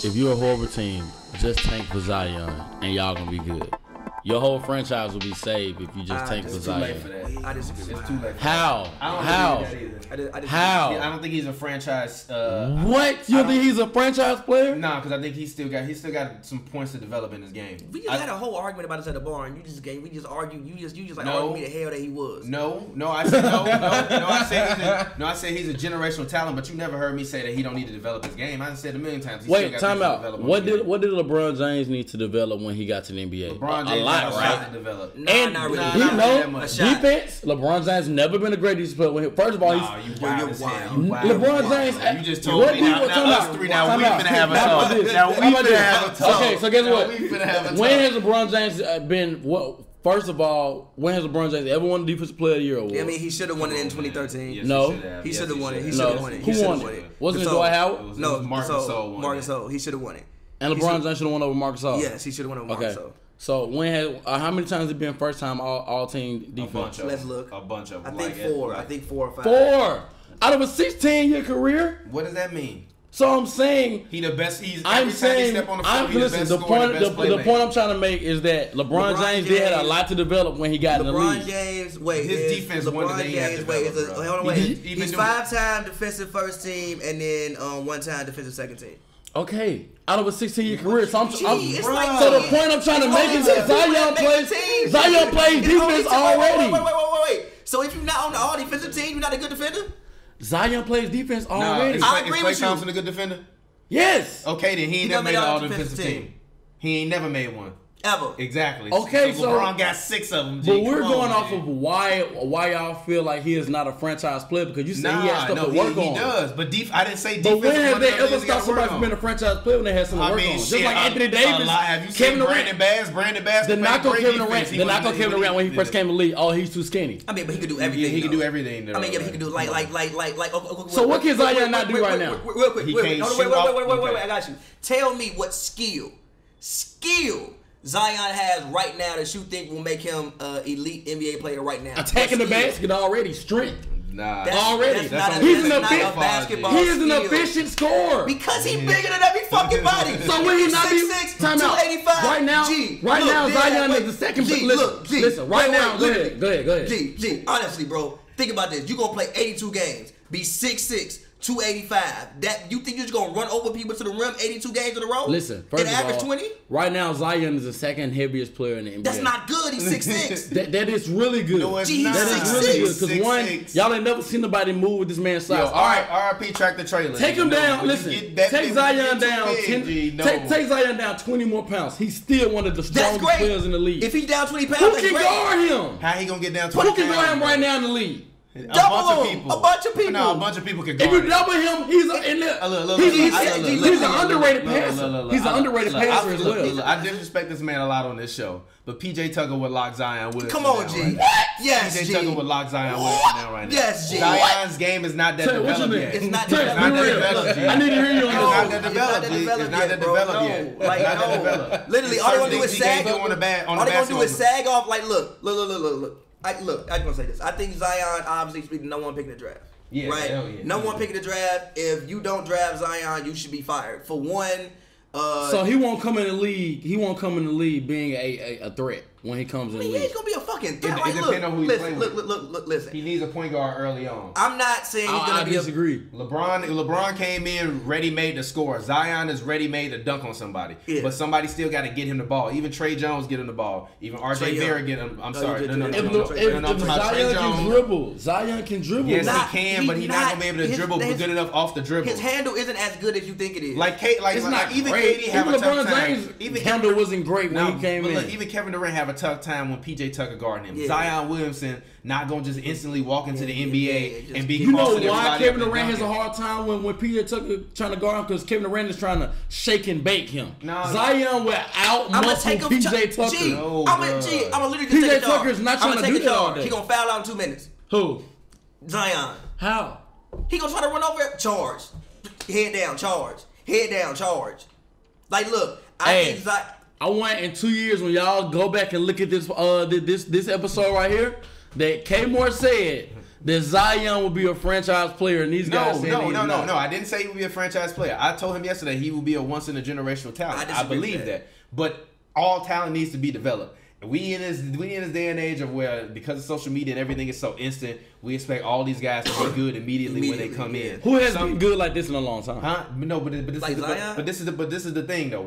If you're a horrible team, just tank for Zion, and y'all gonna be good. Your whole franchise will be saved if you just tank for Zion. It's too late for that. I disagree. It's too late. How? I don't think he's a franchise. What? You think he's a franchise player? Nah, because I think he still got some points to develop in his game. We just had a whole argument about this at the bar, and we just argued. You just like argued me the hell that he was. No. I said no. I said he's a generational talent, but you never heard me say that he don't need to develop his game. I said a million times. Wait, time out. What did LeBron James need to develop when he got to the NBA? LeBron James a lot, right? To develop. And not really. Defense. LeBron James never been a great defensive player. First of all, he's LeBron James. You just told me now. Us three now. We finna have a talk. Okay, so guess what? When has LeBron James been? First of all, when has LeBron James ever won the Defensive Player of the Year award? I mean, he should have won it in 2013. No, he should have won it. Who won it? Wasn't it Dwight Howard? No, Marcus Gasol. Marcus Gasol. He should have won it. And LeBron James should have won over Marcus Gasol. Yes, he should have won over Marcus Gasol. So how many times has it been first time all team defense? Let's look. A bunch of them. I think 4 or 5. 4 out of a 16-year career. What does that mean? So I'm saying he the best. The point I'm trying to make is that LeBron James did have a lot to develop when he got in the league. LeBron James, his defense. LeBron James, hold on, wait. He's 5-time defensive first team and then 1-time defensive second team. Okay, out of a 16-year career. So the point I'm trying to make is that Zion plays defense already. Wait. So if you're not on the all defensive team, you're not a good defender? Zion plays defense already. I agree with you. Klay Thompson a good defender? Yes. Okay, then he ain't never made an all defensive team. He ain't never made one. Ever. Exactly. Okay, so LeBron got 6 of them. But we're going off of why y'all feel like he is not a franchise player because you say he has stuff to work on. He does, but I didn't say defense. But when have they ever stopped somebody from being a franchise player when they had something to work on? Just like Anthony Davis, have you seen Brandon Bass? The knock on Kevin Durant when he first came to the league. Oh, he's too skinny. I mean, but he could do everything. He can do everything. I mean, yeah, he can do like. So what can Zion not do right now? Real quick, wait, I got you. Tell me what skill Zion has right now that you think will make him an elite NBA player right now. Attacking the basket already, strength. Nah, already. He's an efficient scorer. Because he's bigger than every fucking body. So when he not be 285 right now, Zion is the second. Listen, right now, go ahead. G, honestly, bro, think about this. You gonna play 82 games, be 6'6". 285. That you think you're just gonna run over people to the rim 82 games in a row? Listen, first of average all, 20? Right now Zion is the second heaviest player in the NBA. That's not good. He's 6'6". that is really good. No, that is really good because one, y'all ain't never seen nobody move with this man's size. All right, RIP track the trailer. Take him down. Listen, take Zion down. Take Zion down 20 more pounds. He's still one of the strongest players in the league. If he's down 20 pounds, who can guard him? How he gonna get down 20 pounds? Who can guard him right now in the league? A bunch of people. No, a bunch of people can guard him. If you double him, he's an underrated passer. He's an underrated passer as well. I disrespect this man a lot on this show, but PJ Tucker would lock Zion Williamson. Come on, G. What? Yes, PJ Tucker would lock Zion Williamson down right now. Yes, G. Zion's game is not that developed yet. It's not that developed yet. I need to hear you on this. It's not that developed yet. Like, no. Literally, all they gonna do is sag off. All they gonna do is sag off. Like, look. I just want to say this. I think Zion, obviously, speaking no one picking the draft. Yeah, right? No one picking the draft. If you don't draft Zion, you should be fired. For one. So he won't come in the league. He won't come in the league being a threat when he comes in the league. He's gonna be a fucking threat. It depends on who he's playing with. Listen. He needs a point guard early on. I'm not saying he's gonna be. I disagree. LeBron came in ready-made to score. Zion is ready-made to dunk on somebody. Yeah. But somebody still got to get him the ball. Even Trey Jones get him the ball. Even RJ Barrett get him. I'm sorry. If Zion can dribble. Yes, he can, but he's not gonna be able to dribble good enough off the dribble. His handle isn't as good as you think it is. Even KD have a tough time. Even handle wasn't great when he came in. Even Kevin Durant have a tough time when PJ Tucker guarding him. Yeah. Zion Williamson not gonna just instantly walk into the NBA and be. You know why Kevin Durant has a hard time when PJ Tucker trying to guard him? Because Kevin Durant is trying to shake and bake him. Zion will out-muscle PJ Tucker. I'm literally just PJ Tucker is not trying to do that all day. He gonna foul out in 2 minutes. Who? Zion. How? He gonna try to run over it. Charge. Head down. Charge. Head down. Charge. Like, look. I want in 2 years when y'all go back and look at this this episode right here that K Moore said that Zion will be a franchise player, and these guys saying No. I didn't say he would be a franchise player. I told him yesterday he will be a once in a generational talent. I believe that. But all talent needs to be developed. We in this day and age of where, because of social media and everything is so instant, we expect all these guys to be good immediately when they come in. Who has been good like this in a long time? Huh? No, but this like is this is the thing though.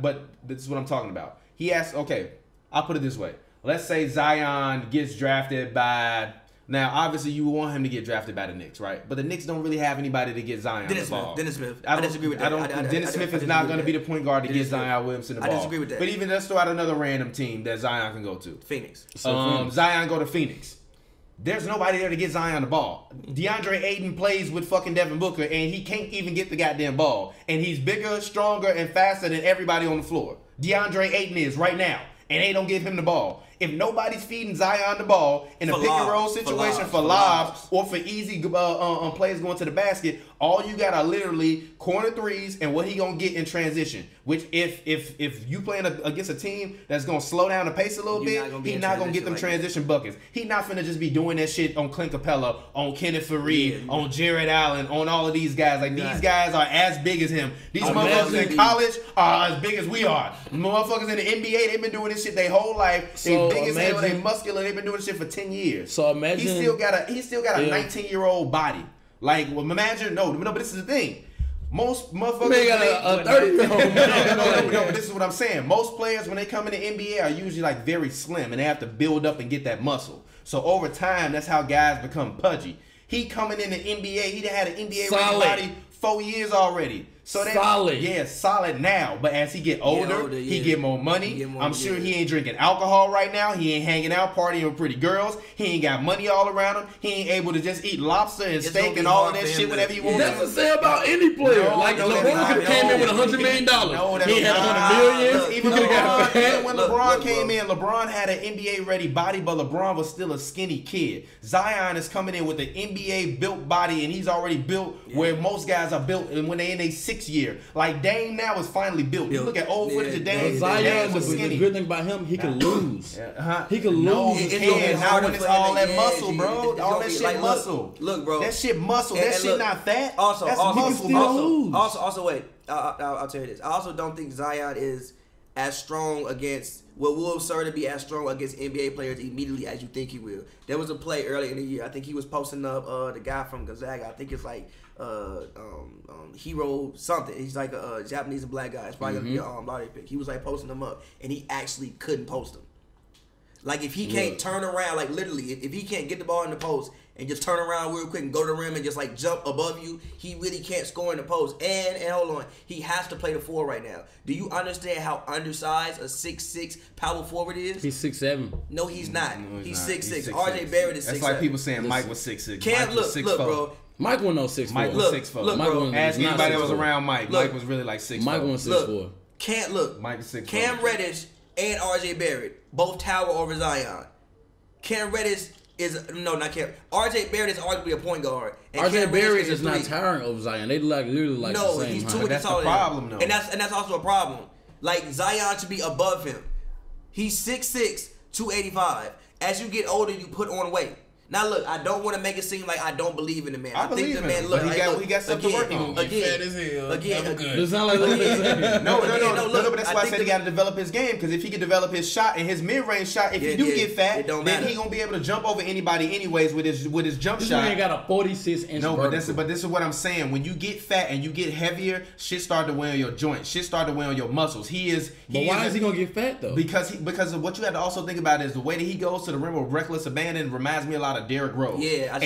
But this is what I'm talking about. He asked. Okay, I'll put it this way. Let's say Zion gets drafted by. Now, obviously, you want him to get drafted by the Knicks, right? But the Knicks don't really have anybody to get Zion the ball. Dennis Smith. I disagree with that. Dennis Smith is not going to be the point guard to get Zion Williamson the ball. I disagree with that. But even let's throw out another random team that Zion can go to. Phoenix. Zion go to Phoenix. There's nobody there to get Zion the ball. DeAndre Ayton plays with fucking Devin Booker, and he can't even get the goddamn ball. And he's bigger, stronger, and faster than everybody on the floor. DeAndre Ayton is right now, and they don't give him the ball. If nobody's feeding Zion the ball in a pick and roll situation for lobs or for easy players going to the basket, all you got are literally corner threes and what he gonna get in transition. Which if you playing against a team that's gonna slow down the pace a little bit, he's not gonna get them transition buckets. He's not finna just be doing that shit on Clint Capella, on Kenneth Faried, on Jared Allen, on all of these guys. Like these guys are as big as him. These motherfuckers in college are as big as we are. Motherfuckers in the NBA, they've been doing this shit their whole life. They big as hell, they muscular. They've been doing this shit for 10 years. So imagine he still got a 19-year-old body. Like, well, imagine but this is the thing. Most motherfuckers got a 30-year-old man. No, but this is what I'm saying. Most players when they come in the NBA are usually like very slim and they have to build up and get that muscle. So over time, that's how guys become pudgy. He coming in the NBA, he done had an NBA body 4 years already. So that, solid. Yeah, solid now. But as he get older, he get more money. I'm sure he ain't drinking alcohol right now. He ain't hanging out, partying with pretty girls. He ain't got money all around him. He ain't able to just eat lobster and steak and all of that shit whenever he wants. That's the same about any player. LeBron could have came in with $100 million. He had $100 million. Even when LeBron came in, LeBron had an NBA-ready body, but LeBron was still a skinny kid. Zion is coming in with an NBA-built body, and he's already built where most guys are built when they in their 6th year. Like Dame now is finally built. You look at old footage of Dame. Zion was skinny. The good thing about him, he can lose. He can lose. Now when it's all that muscle, bro. All that shit muscle. Look, bro. That shit muscle. That shit not fat. Also, wait. I'll tell you this. I also don't think Zion is as strong against. Will absurd to be as strong against NBA players immediately as you think he will. There was a play early in the year. I think he was posting up the guy from Gonzaga. I think it's like Hero something. He's like a Japanese and black guy. It's probably gonna be a lottery pick. He was like posting them up, and he actually couldn't post them. Like if he can't turn around, like literally, if he can't get the ball in the post and just turn around real quick and go to the rim and just like jump above you, he really can't score in the post. And hold on, he has to play the 4 right now. Do you understand how undersized a 6'6" power forward is? He's 6'7". No, he's not. He's 6'6". RJ Barrett is 6'7". That's like people saying Mike was 6'6". Cam, look, bro. Mike wasn't no 6'4". Mike was 6'4". Look, bro. Ask anybody that was around Mike. Mike was really like 6'4". Mike was 6'4". Mike is 6'4". Cam Reddish and RJ Barrett both tower over Zion. Cam Reddish is not Cam. RJ Barrett is arguably a point guard. And RJ Barrett is not towering over Zion. They literally the same. He's 2 inches taller. That's the problem, though. And that's also a problem. Like Zion should be above him. He's 6'6", 285. As you get older, you put on weight. Now look, I don't want to make it seem like I don't believe in the man. I think the man. Look, he got stuff to work on. Again. It sounds like no. But that's why I said he got to develop his game, because if he can develop his shot and his mid-range shot, if he do get fat, then he gonna be able to jump over anybody anyways with his jump shot. This man got a 46-inch. No, but this is what I'm saying. When you get fat and you get heavier, shit start to wear on your joints. Shit start to wear on your muscles. But why is he gonna get fat though? Because of what you have to also think about is the way that he goes to the rim with reckless abandon reminds me a lot of Derrick Rose. Yeah, I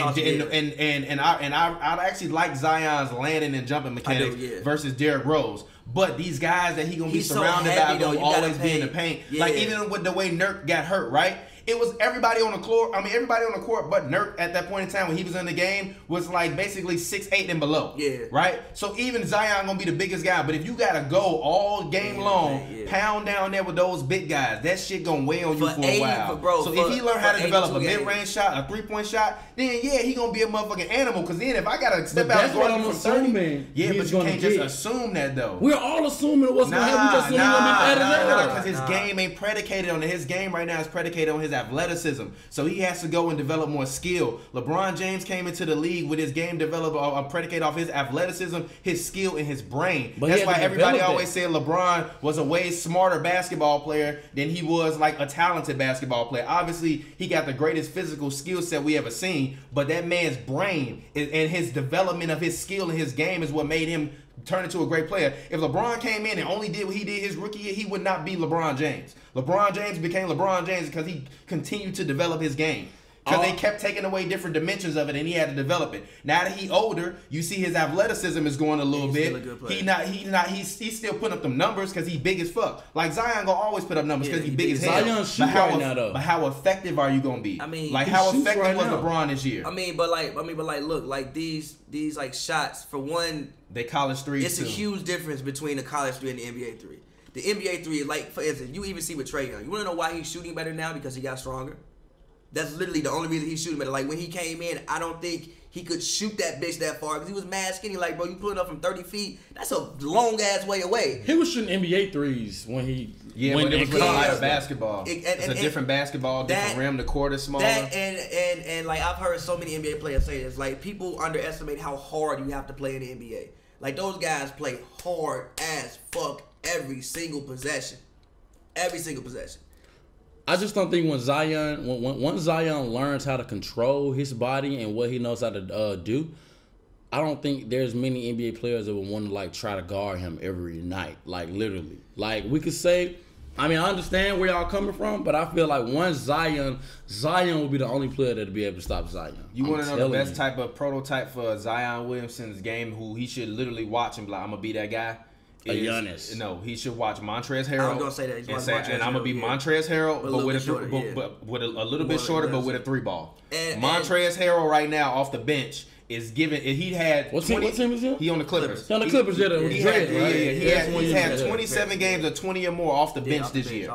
actually like Zion's landing and jumping mechanics versus Derrick Rose. But these guys that he gonna be surrounded by gonna always be in the paint. Yeah. Like even with the way Nurk got hurt, right? It was everybody on the court. I mean, everybody on the court, but Nurk at that point in time when he was in the game was like basically 6'8" and below. Yeah. Right. So even Zion gonna be the biggest guy, but if you gotta go all game long, pound down there with those big guys. That shit gonna weigh on you for a while. So if he learn how to develop a mid-range shot, a 3-point shot, then yeah, he gonna be a motherfucking animal. Because then if I gotta step out and guard him from 30, yeah, but you can't just assume that though. We're all assuming what's gonna happen. We just assuming he's gonna be better. Because his game ain't predicated on it. His game right now is predicated on his athleticism. So he has to go and develop more skill. LeBron James came into the league with his game developed predicated off his athleticism, his skill, and his brain. But that's why everybody always said LeBron was a way smarter basketball player than he was like a talented basketball player. Obviously, he got the greatest physical skill set we ever seen, but that man's brain and his development of his skill and his game is what made him turn into a great player. If LeBron came in and only did what he did his rookie year, he would not be LeBron James. LeBron James became LeBron James because he continued to develop his game. Because they kept taking away different dimensions of it, and he had to develop it. Now that he's older, you see his athleticism is going a little bit. He's still putting up them numbers because he's big as fuck. Like Zion gonna always put up numbers because he's big as hell. Zion shoot right now though. But how effective are you gonna be? I mean, like how effective was LeBron this year? I mean, but look, like these like shots for one. They college threes. It's a huge difference between the college three and the NBA three. The NBA three is like, for instance, you even see with Trae Young. You wanna know why he's shooting better now? Because he got stronger. That's literally the only reason he's shooting better. Like when he came in, I don't think he could shoot that bitch that far because he was mad skinny. Like, bro, you pulling up from 30 feet, that's a long ass way away. He was shooting NBA threes when he but it was lighter basketball. It's a different basketball, different rim. The court is smaller. And like I've heard so many NBA players say this. Like people underestimate how hard you have to play in the NBA. Like those guys play hard as fuck every single possession. Every single possession. I just don't think once Zion learns how to control his body and what he knows how to do, I don't think there's many NBA players that would want to like try to guard him every night, like literally. Like we could say, I mean, I understand where y'all coming from, but I feel like once Zion will be the only player that'll be able to stop Zion. You want to know the best type of prototype for Zion Williamson's game, who he should literally watch and be like, I'm gonna be that guy? Giannis. No, he should watch Montrezl Harrell. I was gonna say that. And I'm gonna be Montrezl Harrell, but with a little bit shorter, but with a 3-ball. Montrezl Harrell right now off the bench is giving. He had what team is he? He on the Clippers. He on the Clippers. He's had 27 games or 20 or more off the bench this year.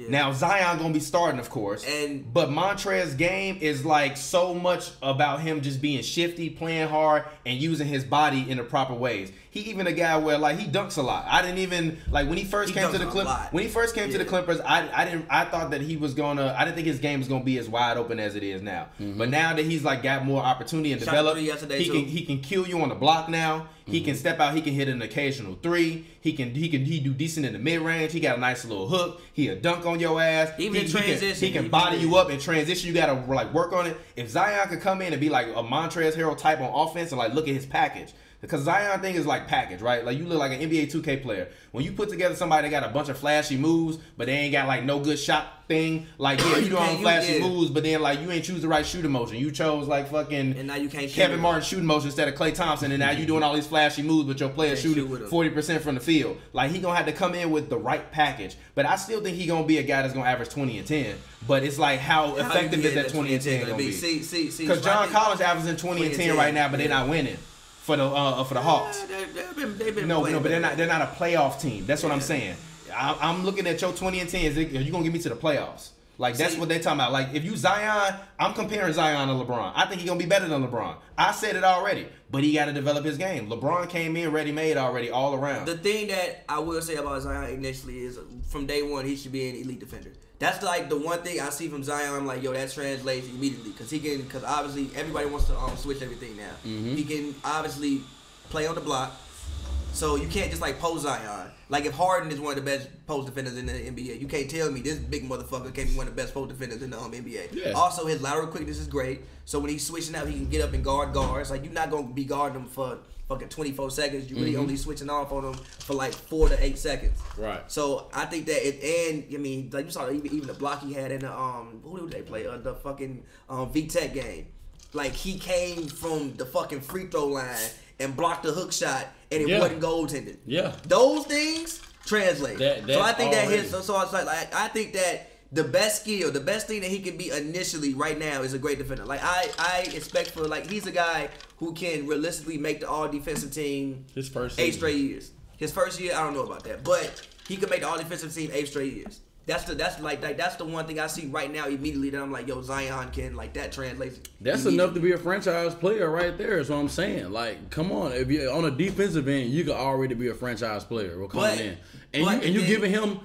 Now Zion gonna be starting, of course. But Montrezl's game is like so much about him just being shifty, playing hard, and using his body in the proper ways. He even a guy where like he dunks a lot. I didn't even like when he first came to the Clippers. When he first came to the Clippers, I thought that he was gonna. I didn't think his game was gonna be as wide open as it is now. Mm-hmm. But now that he's like got more opportunity and developed, he can kill you on the block now. Mm-hmm. He can step out. He can hit an occasional 3. He do decent in the mid range. He got a nice little hook. He'll dunk on your ass. Even in transition, he can body you up in transition. You gotta like work on it. If Zion could come in and be like a Montrezl Harrell type on offense and like look at his package. Because Zion thing is like package, right? Like you look like an NBA 2K player. When you put together somebody that got a bunch of flashy moves, but they ain't got like no good shot thing, like yeah, you doing flashy moves, but then like you ain't choose the right shooting motion. You chose like fucking and now you can't Kevin Martin shooting motion instead of Klay Thompson, and now you doing all these flashy moves, but your player shooting 40% from the field. Like he gonna have to come in with the right package. But I still think he gonna be a guy that's gonna average 20 and 10. But it's like how effective is that 20 and 10 gonna be? Because John Collins averaging 20 and 10 right now, but they're not winning. For the Hawks. They've been no, but they're not a playoff team. That's what I'm saying. I'm looking at your 20 and 10. Are you gonna get me to the playoffs? Like that's what they're talking about. Like if you Zion, I'm comparing Zion to LeBron. I think he's gonna be better than LeBron. I said it already, but he got to develop his game. LeBron came in ready made already all around. The thing that I will say about Zion initially is from day one he should be an elite defender. That's like the one thing I see from Zion. I'm like, yo, that translates immediately because obviously everybody wants to switch everything now. Mm-hmm. He can obviously play on the block, so you can't just like post Zion. Like if Harden is one of the best post defenders in the NBA, you can't tell me this big motherfucker can't be one of the best post defenders in the NBA. Yeah. Also, his lateral quickness is great, so when he's switching out, he can get up and guard guards. Like you're not gonna be guarding him for fucking 24 seconds. You really only switching off on them for like 4 to 8 seconds. Right. So I think that and I mean, like you saw even the block he had in the who did they play? The fucking VTech game. Like he came from the fucking free throw line and blocked the hook shot and it wasn't goaltended. Yeah. Those things translate. So I think that his so it's like I think that the best skill, the best thing that he can be initially right now is a great defender. Like I expect for like he's a guy who can realistically make the all defensive team his first 8 straight years. His first year, I don't know about that, but he could make the all defensive team 8 straight years. That's the one thing I see right now immediately that I'm like, yo, Zion can like that translates. That's enough to be a franchise player right there. Is what I'm saying. Like, come on, if you're on a defensive end, you could already be a franchise player. We're coming in, and you giving him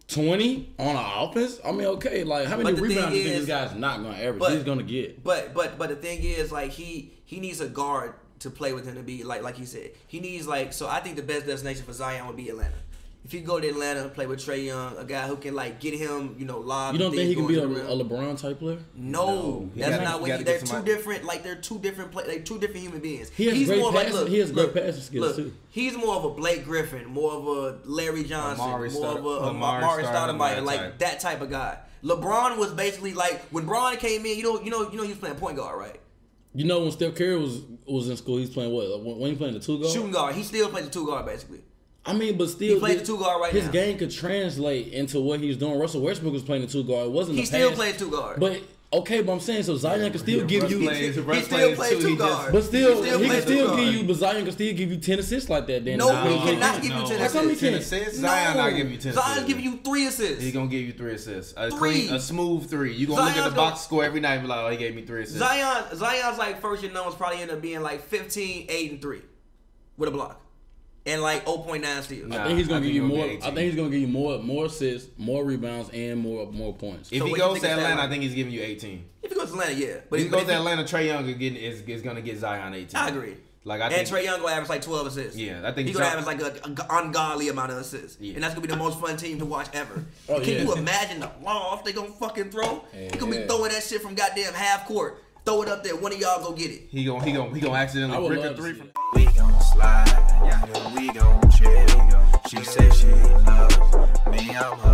20 on an offense. I mean, okay, like how many rebounds do you think this guy's not gonna average? He's gonna get. But the thing is, like he needs a guard to play with him to be like he said. He needs like so. I think the best destination for Zion would be Atlanta. If you go to Atlanta and play with Trae Young, a guy who can like get him, lob. You don't think he can be a LeBron type player? No, that's not what they're two different. Like they're two different two different human beings. He's great passing. He has great passing skills too. He's more of a Blake Griffin, more of a Larry Johnson, more of a Amari Stoudemire, like that type of guy. LeBron was basically like when Bron came in. He was playing point guard, right? You know when Steph Curry was in school, he's playing what? When he playing the 2 guard? Shooting guard. He still plays the 2 guard basically. I mean, but still, he plays the 2 guard right now. His game could translate into what he's doing. Russell Westbrook was playing the 2 guard. It wasn't he still plays 2 guard. But okay, but I'm saying so Zion can still give you. He still plays 2 guard. But still, he can still give you. But Zion can still give you 10 assists like that. Then no, he cannot give you 10 assists. How many 10 assists? Zion not give you 10 assists. Zion's giving you 3 assists. He's gonna give you 3 assists. A smooth 3. You gonna look at the box score every night and be like, oh, he gave me 3 assists. Zion's like first year numbers probably end up being like 15, 8, and 3 with a block. And like 0.9 steals. I think he's gonna give you more. I think he's gonna give you more assists, more rebounds, and more points. If he goes to Atlanta, I think he's giving you 18. If he goes to Atlanta, yeah. But if he goes to Atlanta, Trae Young is gonna get Zion 18. I agree. I think Trae Young gonna average like 12 assists. Yeah, I think he's gonna average like an ungodly amount of assists. Yeah. And that's gonna be the most fun team to watch ever. Can you imagine the loft they gonna fucking throw? He gonna be throwing that shit from goddamn half court. Throw it up there. One of y'all go get it. He gonna accidentally brick a 3 from. We gon' slide, we gon' chill. She said she loves me, I'm her.